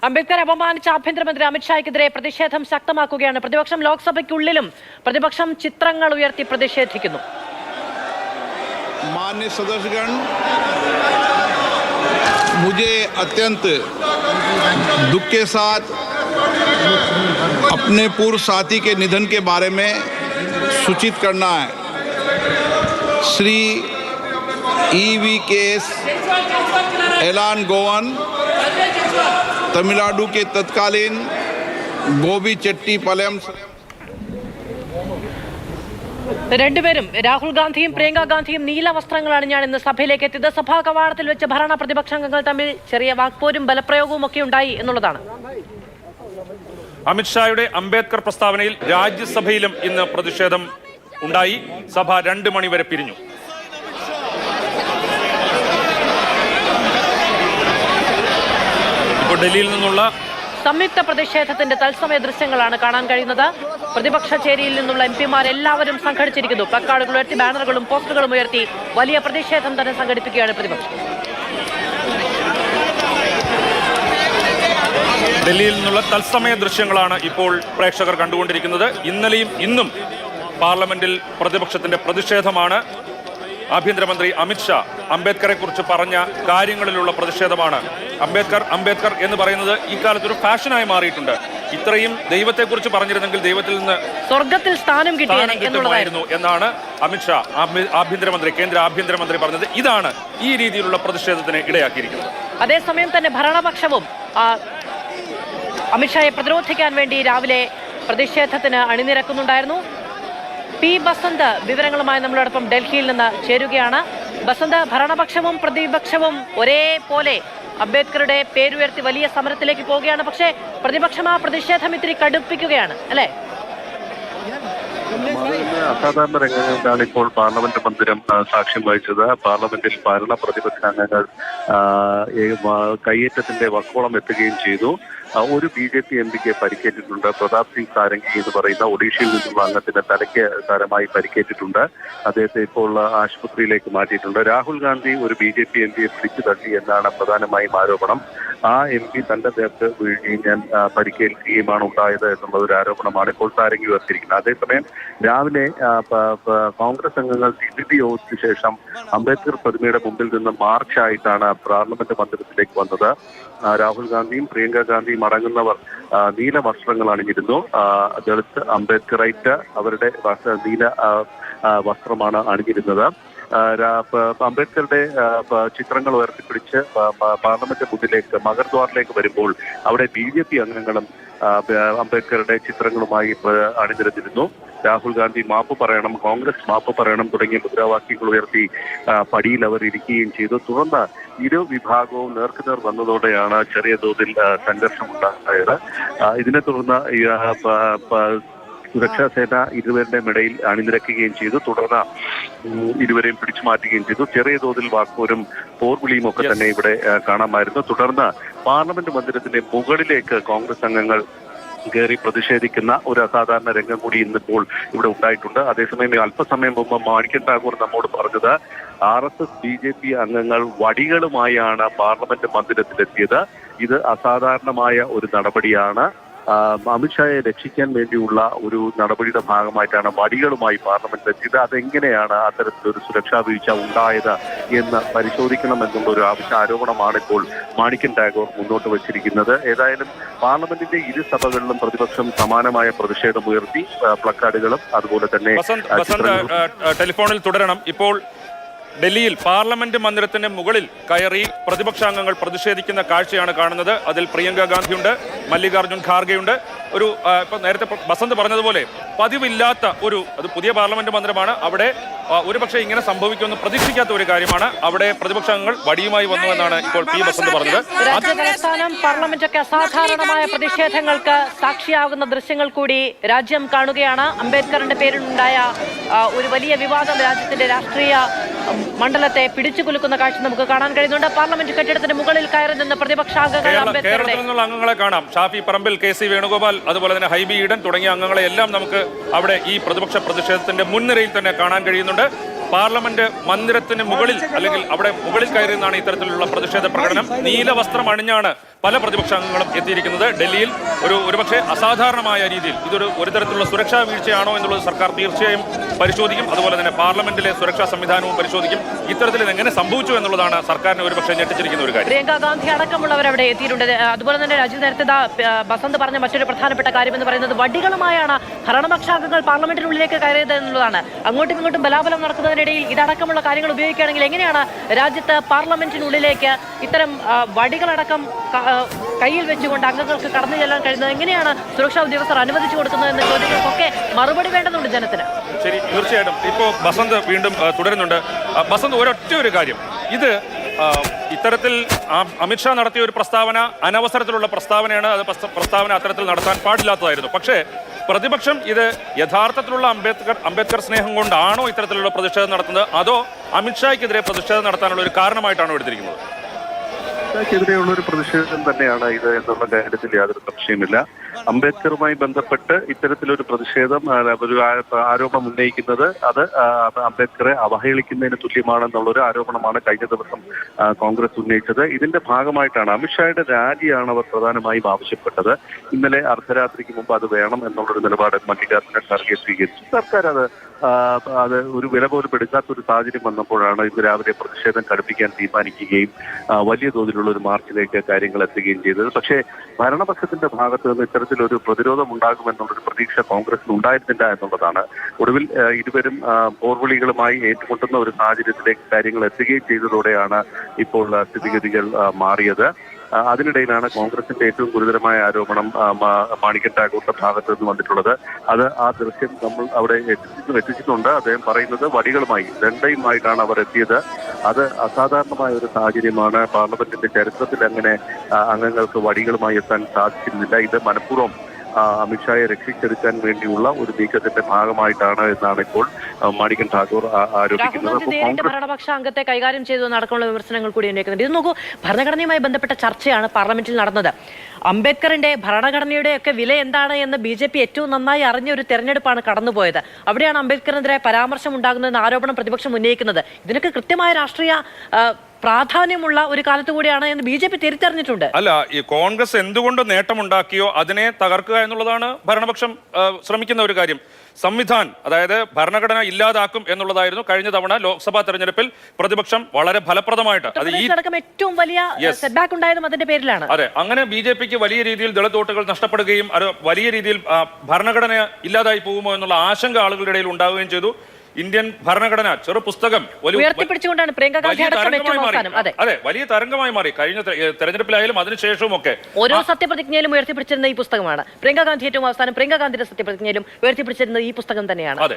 അംബേദ്കർ അപമാനിച്ച ആഭ്യന്തരമന്ത്രി അമിത്ഷായ്ക്കെതിരെ പ്രതിഷേധം ശക്തമാക്കുകയാണ് പ്രതിപക്ഷം. ലോക്സഭയ്ക്കുള്ളിലും പ്രതിപക്ഷം ചിത്രങ്ങൾ ഉയർത്തി പ്രതിഷേധിക്കുന്നു. माननीय सदस्यगण, मुझे अत्यंत दुख के साथ अपने पूर्व साथी के निधन के बारे में सूचित करना है। श्री EVKS एलान गोवन तमिलनाडु के तत्कालीन गोबीचेट्टीपालयम രണ്ടുപേരും രാഹുൽ ഗാന്ധിയും പ്രിയങ്ക ഗാന്ധിയും നീല വസ്ത്രങ്ങളാണ് ഞാൻ ഇന്ന് സഭയിലേക്ക് എത്തിയത്. സഭാ കവാടത്തിൽ വെച്ച് ഭരണ പ്രതിപക്ഷാംഗങ്ങൾ തമ്മിൽ ചെറിയ വാക്പോരും ബലപ്രയോഗവും ഒക്കെ ഉണ്ടായി എന്നുള്ളതാണ്. അമിത്ഷായുടെ അംബേദ്കർ പ്രസ്താവനയിൽ രാജ്യസഭയിലും ഇന്ന് പ്രതിഷേധം ഉണ്ടായി. സഭ 2 മണി വരെ പിരിഞ്ഞു. ഇപ്പോൾ ഡൽഹിയിൽ നിന്നുള്ള സംയുക്ത പ്രതിഷേധത്തിന്റെ തത്സമയ ദൃശ്യങ്ങളാണ് കാണാൻ കഴിയുന്നത്. പ്രതിപക്ഷ ചേരിയിൽ നിന്നുള്ള MP-മാർ എല്ലാവരും സംഘടിച്ചിരിക്കുന്നു. പ്ലക്കാർഡുകൾ ഉയർത്തി, ബാനറുകളും പോസ്റ്ററുകളും ഉയർത്തി വലിയ പ്രതിഷേധം തന്നെ സംഘടിപ്പിക്കുകയാണ് പ്രതിപക്ഷം. ഡൽഹിയിൽ നിന്നുള്ള തത്സമയ ദൃശ്യങ്ങളാണ് ഇപ്പോൾ പ്രേക്ഷകർ കണ്ടുകൊണ്ടിരിക്കുന്നത്. ഇന്നലെയും ഇന്നും പാർലമെന്റിൽ പ്രതിപക്ഷത്തിന്റെ പ്രതിഷേധമാണ്. ആഭ്യന്തരമന്ത്രി അമിത്ഷാ അംബേദ്കറെ കുറിച്ച് പറഞ്ഞ കാര്യങ്ങളിലുള്ള പ്രതിഷേധമാണ്. അംബേദ്കർ എന്ന് പറയുന്നത് ഇക്കാലത്തൊരു ഫാഷനായി മാറിയിട്ടുണ്ട്. ഇത്രയും ദൈവത്തെക്കുറിച്ച് പറഞ്ഞിരുന്നെങ്കിൽ ദൈവത്തിൽ നിന്ന് സ്വർഗത്തിൽ സ്ഥാനം കിട്ടുമായിരുന്നു എന്നാണ് അമിത്ഷാ കേന്ദ്ര ആഭ്യന്തരമന്ത്രി പറഞ്ഞത്. ഇതാണ് ഈ രീതിയിലുള്ള പ്രതിഷേധത്തിന് ഇടയാക്കിയിരിക്കുന്നത്. അതേസമയം തന്നെ ഭരണപക്ഷവും അമിത്ഷായെ പ്രതിരോധിക്കാൻ വേണ്ടി രാവിലെ പ്രതിഷേധത്തിന് അണിനിരക്കുന്നുണ്ടായിരുന്നു. P. ബസന്ത് വിവരങ്ങളുമായി നമ്മളോടൊപ്പം ഡൽഹിയിൽ നിന്ന് ചേരുകയാണ്. ബസന്ത്, ഭരണപക്ഷവും പ്രതിപക്ഷവും ഒരേപോലെ അംബേദ്കറുടെ പേരുയർത്തി വലിയ സമരത്തിലേക്ക് പോവുകയാണ്. പക്ഷേ പ്രതിപക്ഷം ആ പ്രതിഷേധം ഇത്തിരി കടുപ്പിക്കുകയാണ്, അല്ലേ? അസാധാരണ രംഗങ്ങളിലാണ് ഇപ്പോൾ പാർലമെന്റ് മന്ദിരം സാക്ഷ്യം വഹിച്ചത്. പാർലമെന്റിൽ ഭരണ പ്രതിപക്ഷാംഗങ്ങൾ കയ്യേറ്റത്തിന്റെ വക്കോളം എത്തുകയും ചെയ്തു. ഒരു BJP MPക്ക് പരിക്കേറ്റിട്ടുണ്ട്. പ്രതാപ് സിംഗ് സാരംഗി എന്ന് പറയുന്ന ഒഡീഷയിൽ നിന്നുള്ള അംഗത്തിന്റെ തലയ്ക്ക് സാരമായി പരിക്കേറ്റിട്ടുണ്ട്. അദ്ദേഹത്തെ ഇപ്പോൾ ആശുപത്രിയിലേക്ക് മാറ്റിയിട്ടുണ്ട്. രാഹുൽ ഗാന്ധി ഒരു BJP MPയെ പിടിച്ചു തള്ളി എന്നാണ് പ്രധാനമായും ആരോപണം. ആ MP തന്റെ ദേഹത്ത് വീഴുകയും ഞാൻ പരിക്കേൽക്കുകയുമാണ് ഉണ്ടായത് എന്നുള്ള ഒരു ആരോപണമാണ് ഇപ്പോൾ സാരംഗി ഉയർത്തിയിരിക്കുന്നത്. അതേസമയം രാവിലെ കോൺഗ്രസ് അംഗങ്ങൾ CPP യോഗത്തിന് ശേഷം അംബേദ്കർ പ്രതിമയുടെ മുമ്പിൽ നിന്ന് മാർച്ചായിട്ടാണ് പാർലമെന്റ് മന്ദിരത്തിലേക്ക് വന്നത്. രാഹുൽ ഗാന്ധിയും പ്രിയങ്ക ഗാന്ധിയും അടങ്ങുന്നവർ നീല വസ്ത്രങ്ങൾ അണിഞ്ഞിരുന്നു. ദളിത് അംബേദ്കറൈറ്റ് അവരുടെ നീല വസ്ത്രമാണ് അണിഞ്ഞിരുന്നത്. അംബേദ്കറുടെ ചിത്രങ്ങൾ ഉയർത്തിപ്പിടിച്ച് പാർലമെന്റ് മുന്നിലേക്ക് മഗർദ്വാറിലേക്ക് വരുമ്പോൾ അവിടെ BJP അംഗങ്ങളും അംബേദ്കറുടെ ചിത്രങ്ങളുമായി അണിനിരന്നിരുന്നു. രാഹുൽ ഗാന്ധി മാപ്പ് പറയണം, കോൺഗ്രസ് മാപ്പ് പറയണം തുടങ്ങിയ മുദ്രാവാക്യങ്ങൾ ഉയർത്തി പടിയിൽ അവർ ഇരിക്കുകയും ചെയ്തു. തുടർന്ന് ഇരു വിഭാഗവും നേർക്കുനേർ വന്നതോടെയാണ് ചെറിയ തോതിൽ സംഘർഷം ഉണ്ടായത്. ഇതിനെ തുടർന്ന് സുരക്ഷാ സേന ഇരുവരുടെയും ഇടയിൽ അണിനിരക്കുകയും ചെയ്തു. തുടർന്ന് ഇരുവരെയും പിടിച്ചു മാറ്റുകയും ചെയ്തു. ചെറിയ തോതിൽ വാക്പോരും പോർവിളിയും ഒക്കെ തന്നെ ഇവിടെ കാണാമായിരുന്നു. തുടർന്ന് പാർലമെന്റ് മന്ദിരത്തിന്റെ മുകളിലേക്ക് കോൺഗ്രസ് അംഗങ്ങൾ കയറി പ്രതിഷേധിക്കുന്ന ഒരു അസാധാരണ രംഗം കൂടി ഇന്നിപ്പോൾ ഇവിടെ ഉണ്ടായിട്ടുണ്ട്. അതേസമയം അല്പസമയം മുമ്പ് മാണിക്കൻ ടാഗോർ നമ്മോട് പറഞ്ഞത് RSS BJP അംഗങ്ങൾ വടികളുമായാണ് പാർലമെന്റ് മന്ദിരത്തിലെത്തിയത്. ഇത് അസാധാരണമായ ഒരു നടപടിയാണ്. അമിത്ഷായെ രക്ഷിക്കാൻ വേണ്ടിയുള്ള ഒരു നടപടിയുടെ ഭാഗമായിട്ടാണ് വടികളുമായി പാർലമെന്റിലെത്തിയത്. അതെങ്ങനെയാണ് അത്തരത്തിലൊരു സുരക്ഷാ വീഴ്ച ഉണ്ടായത് എന്ന് പരിശോധിക്കണമെന്നുള്ള ഒരു ആരോപണമാണ് ഇപ്പോൾ മാണിക്കൻ ടാഗോർ മുന്നോട്ട് വച്ചിരിക്കുന്നത്. ഏതായാലും പാർലമെന്റിന്റെ ഇരു സഭകളിലും പ്രതിപക്ഷം സമാനമായ പ്രതിഷേധം ഉയർത്തി പ്ലക്കാർഡുകളും അതുപോലെ തന്നെ ടെലിഫോണിൽ തുടരണം. ഇപ്പോൾ ഡൽഹിയിൽ പാർലമെന്റ് മന്ദിരത്തിന്റെ മുകളിൽ കയറി പ്രതിപക്ഷാംഗങ്ങൾ പ്രതിഷേധിക്കുന്ന കാഴ്ചയാണ് കാണുന്നത്. അതിൽ പ്രിയങ്ക ഗാന്ധിയുണ്ട്, മല്ലികാർജുൻ ഖാർഗെയുണ്ട്. ഇപ്പൊ നേരത്തെ ബസന്ത് പറഞ്ഞതുപോലെ പതിവില്ലാത്ത അത് പുതിയ പാർലമെന്റ് മന്ദിരമാണ്. അവിടെ ഒരുപക്ഷെ ഇങ്ങനെ സംഭവിക്കുമെന്ന് പ്രതീക്ഷിക്കാത്ത ഒരു കാര്യമാണ്. അവിടെ പ്രതിപക്ഷാംഗങ്ങൾ വടിയുമായി വന്നുവെന്നാണ് ഇപ്പോൾ P. ബസന്ത് പറഞ്ഞത്. രാജ്യതലസ്ഥാനം പാർലമെന്റൊക്കെ അസാധാരണമായ പ്രതിഷേധങ്ങൾക്ക് സാക്ഷിയാകുന്ന ദൃശ്യങ്ങൾ കൂടി രാജ്യം കാണുകയാണ്. അംബേദ്കറിന്റെ പേരിലുണ്ടായ ഒരു വലിയ വിവാദം രാജ്യത്തിന്റെ രാഷ്ട്രീയ മണ്ഡലത്തെ പിടിച്ചുകുലുക്കുന്ന കാഴ്ച നമുക്ക് കാണാൻ കഴിയുന്നുണ്ട്. പാർലമെന്റ് കെട്ടിടത്തിന് മുകളിൽ കയറി നിന്ന് പ്രതിപക്ഷാംഗങ്ങൾ കേരളത്തിൽ നിന്നുള്ള അംഗങ്ങളെ കാണാം. ഷാഫി പറമ്പിൽ, KC വേണുഗോപാൽ, അതുപോലെ തന്നെ ഹൈബി ഈഡൻ തുടങ്ങിയ അംഗങ്ങളെ എല്ലാം നമുക്ക് അവിടെ ഈ പ്രതിപക്ഷ പ്രതിഷേധത്തിന്റെ മുൻനിരയിൽ തന്നെ കാണാൻ കഴിയുന്നുണ്ട്. പാർലമെന്റ് മന്ദിരത്തിന് മുകളിൽ അല്ലെങ്കിൽ അവിടെ മുകളിൽ കയറി നിന്നാണ് ഇത്തരത്തിലുള്ള പ്രതിഷേധ പ്രകടനം. നീല വസ്ത്രം അണിഞ്ഞാണ് പല പ്രതിപക്ഷ അംഗങ്ങളും എത്തിയിരിക്കുന്നത്. ഡൽഹിയിൽ ഒരുപക്ഷെ അസാധാരണമായ രീതിയിൽ ഒരു തരത്തിലുള്ള സുരക്ഷാ വീഴ്ചയാണോ എന്നുള്ളത് സർക്കാർ തീർച്ചയായും പരിശോധിക്കും. അതുപോലെ തന്നെ പാർലമെന്റിലെ സുരക്ഷാ സംവിധാനവും പരിശോധിക്കും. ഇത്തരത്തിൽ ഇത് എങ്ങനെ സംഭവിച്ചു എന്നുള്ളതാണ് സർക്കാരിനെ ഒരുപക്ഷെ ഞെട്ടിച്ചിരിക്കുന്ന ഒരു കാര്യം. പ്രിയങ്ക ഗാന്ധി അടക്കമുള്ളവർ അവിടെ എത്തിയിട്ടുണ്ട്. അതുപോലെ തന്നെ രാജീവ് നേരത്തെ ബസന്ത് പറഞ്ഞ മറ്റൊരു പ്രധാനപ്പെട്ട കാര്യം എന്ന് പറയുന്നത് വടികളുമായാണ് ഭരണപക്ഷാംഗങ്ങൾ പാർലമെന്റിനുള്ളിലേക്ക് കയറിയത് എന്നുള്ളതാണ്. അങ്ങോട്ടും ഇങ്ങോട്ടും ബലാബലം നടക്കുന്നതിനിടയിൽ ഇതടക്കമുള്ള കാര്യങ്ങൾ ഉപയോഗിക്കുകയാണെങ്കിൽ എങ്ങനെയാണ് രാജ്യത്ത് പാർലമെന്റിനുള്ളിലേക്ക് ഇത്തരം വടികളടക്കം കയ്യിൽ വെച്ചുകൊണ്ട് അംഗങ്ങൾക്ക് കടന്നു ചെല്ലാൻ കഴിയുന്നത്? എങ്ങനെയാണ് സുരക്ഷാ ഉദ്യോഗസ്ഥർ അനുവദിച്ചു കൊടുക്കുന്നത് എന്ന ചോദ്യങ്ങൾക്കൊക്കെ മറുപടി വേണ്ടതുണ്ട് ജനത്തിന്. ശരി, തീർച്ചയായിട്ടും. ഇപ്പോൾ ബസന്ത് വീണ്ടും തുടരുന്നുണ്ട്. ബസന്ത് ഒരു കാര്യം, ഇത് ഇത്തരത്തിൽ അമിത്ഷാ നടത്തിയ ഒരു പ്രസ്താവന അനവസരത്തിലുള്ള പ്രസ്താവനയാണ്. അത് പ്രസ്താവന അത്തരത്തിൽ നടത്താൻ പാടില്ലാത്തതായിരുന്നു. പക്ഷേ പ്രതിപക്ഷം ഇത് യഥാർത്ഥത്തിലുള്ള അംബേദ്കർ സ്നേഹം കൊണ്ടാണോ ഇത്തരത്തിലുള്ള പ്രതിഷേധം നടത്തുന്നത്, അതോ അമിത്ഷായ്ക്കെതിരെ പ്രതിഷേധം നടത്താനുള്ള ഒരു കാരണമായിട്ടാണോ എടുത്തിരിക്കുന്നത്? െതിരെയുള്ള ഒരു പ്രതിഷേധം തന്നെയാണ് ഇത് എന്നുള്ള കാര്യത്തിൽ യാതൊരു സംശയമില്ല. അംബേദ്കറുമായി ബന്ധപ്പെട്ട് ഇത്തരത്തിലൊരു പ്രതിഷേധം, ഒരു ആരോപണം ഉന്നയിക്കുന്നത് അത് അംബേദ്കറെ അവഹേളിക്കുന്നതിന് തുല്യമാണെന്നുള്ളൊരു ആരോപണമാണ് കഴിഞ്ഞ ദിവസം കോൺഗ്രസ് ഉന്നയിച്ചത്. ഇതിന്റെ ഭാഗമായിട്ടാണ് അമിത്ഷായുടെ രാജിയാണ് അവർ പ്രധാനമായും ആവശ്യപ്പെട്ടത്. ഇന്നലെ അർദ്ധരാത്രിക്ക് മുമ്പ് അത് വേണം എന്നുള്ളൊരു നിലപാട് മല്ലികാർജ്ജുന ഖാർഗെ സ്വീകരിച്ചു. സർക്കാർ അത് ഒരു വില പോലും എടുക്കാത്തൊരു സാഹചര്യം വന്നപ്പോഴാണ് ഇന്ന് രാവിലെ പ്രതിഷേധം കടുപ്പിക്കാൻ തീരുമാനിക്കുകയും വലിയ തോതിലുള്ള ഒരു മാർച്ചിലേക്ക് കാര്യങ്ങൾ എത്തുകയും ചെയ്തത്. പക്ഷേ ഭരണപക്ഷത്തിന്റെ ഭാഗത്ത് നിന്ന് ഇത്തരത്തിലൊരു പ്രതിരോധം ഉണ്ടാകുമെന്നുള്ളൊരു പ്രതീക്ഷ കോൺഗ്രസിന് ഉണ്ടായിരുന്നില്ല എന്നുള്ളതാണ്. ഒടുവിൽ ഇരുവരും പോർവിളികളുമായി ഏറ്റുമുട്ടുന്ന ഒരു സാഹചര്യത്തിലേക്ക് കാര്യങ്ങൾ എത്തുകയും ചെയ്തതോടെയാണ് ഇപ്പോൾ സ്ഥിതിഗതികൾ മാറിയത്. അതിനിടയിലാണ് കോൺഗ്രസിന്റെ ഏറ്റവും ഗുരുതരമായ ആരോപണം മാണിക്കൻ ടാഗോറിന്റെ ഭാഗത്ത് നിന്ന് വന്നിട്ടുള്ളത്. ആ ദൃശ്യം നമ്മൾ അവിടെ എത്തിച്ചിട്ടുണ്ട്. അദ്ദേഹം പറയുന്നത് വടികളുമായി ദണ്ഡയുമായിട്ടാണ് അവർ എത്തിയത്. അത് അസാധാരണമായ ഒരു സാഹചര്യമാണ്. പാർലമെന്റിന്റെ ചരിത്രത്തിൽ അങ്ങനെ അംഗങ്ങൾക്ക് വടികളുമായി എത്താൻ സാധിച്ചിരുന്നില്ല. ഇത് മനഃപൂർവ്വം അമിത്ഷായെ രക്ഷിച്ചെടുക്കാൻ വേണ്ടിയുള്ള ഒരു നീക്കത്തിന്റെ ഭാഗമായിട്ടാണ് എന്നാണ് ഇപ്പോൾ മാണിക്കൻ ഠാക്കൂർ ആരോപിക്കുന്നത്. ഭരണപക്ഷ അംഗത്തെ കൈകാര്യം ചെയ്തു നടക്കാനുള്ള വിമർശനങ്ങൾ കൂടി ഉന്നയിക്കുന്നുണ്ട്. ഇത് നോക്കൂ, ഭരണഘടനയുമായി ബന്ധപ്പെട്ട ചർച്ചയാണ് പാർലമെന്റിൽ നടന്നത്. അംബേദ്കറിന്റെ ഭരണഘടനയുടെ ഒക്കെ വില എന്താണ് എന്ന് BJP ഏറ്റവും നന്നായി അറിഞ്ഞ ഒരു തെരഞ്ഞെടുപ്പാണ് കടന്നുപോയത്. അവിടെയാണ് അംബേദ്കറിനെതിരെ പരാമർശം ഉണ്ടാകുന്നതെന്ന് ആരോപണം പ്രതിപക്ഷം ഉന്നയിക്കുന്നത്. ഇതിനൊക്കെ കൃത്യമായ രാഷ്ട്രീയ പ്രാധാന്യമുള്ള ഒരു കാലത്ത് കൂടിയാണ് എന്ന് BJP തിരിച്ചറിഞ്ഞിട്ടുണ്ട്. അല്ല, ഈ കോൺഗ്രസ് എന്തുകൊണ്ട് നേട്ടമുണ്ടാക്കിയോ അതിനെ തകർക്കുക എന്നുള്ളതാണ് ഭരണപക്ഷം ശ്രമിക്കുന്ന ഒരു കാര്യം. അതായത് ഭരണഘടന ഇല്ലാതാക്കും എന്നുള്ളതായിരുന്നു കഴിഞ്ഞ തവണ ലോക്സഭാ തെരഞ്ഞെടുപ്പിൽ പ്രതിപക്ഷം വളരെ ഫലപ്രദമായിട്ട് ഏറ്റവും വലിയ സെറ്റ്ബാക്ക് ഉണ്ടായതും അതിന്റെ പേരിലാണ്. അതെ, അങ്ങനെ BJPക്ക് വലിയ രീതിയിൽ ദളിത് വോട്ടുകൾ നഷ്ടപ്പെടുകയും അത് വലിയ രീതിയിൽ ഭരണഘടന ഇല്ലാതായി പോകുമോ എന്നുള്ള ആശങ്ക ആളുകളുടെ ഇടയിൽ ഉണ്ടാവുകയും ചെയ്തു. ഇന്ത്യൻ ഭരണഘടന ചെറു പുസ്തകം ഉയർത്തിപ്പിടിച്ചുകൊണ്ടാണ് പ്രിയങ്ക ഗാന്ധി അതെ വലിയ തരംഗമായി മാറി. കഴിഞ്ഞ തെരഞ്ഞെടുപ്പിലായാലും അതിനുശേഷവും ഒക്കെ ഓരോ സത്യപ്രതിജ്ഞയിലും ഉയർത്തിപ്പിടിച്ചിരുന്ന ഈ പുസ്തകമാണ്. പ്രിയങ്ക ഗാന്ധി ഏറ്റവും അവസാനം പ്രിയങ്ക ഗാന്ധിയുടെ സത്യപ്രതിജ്ഞയിലും ഉയർത്തിപ്പിടിച്ചിരുന്ന ഈ പുസ്തകം തന്നെയാണ്. അതെ.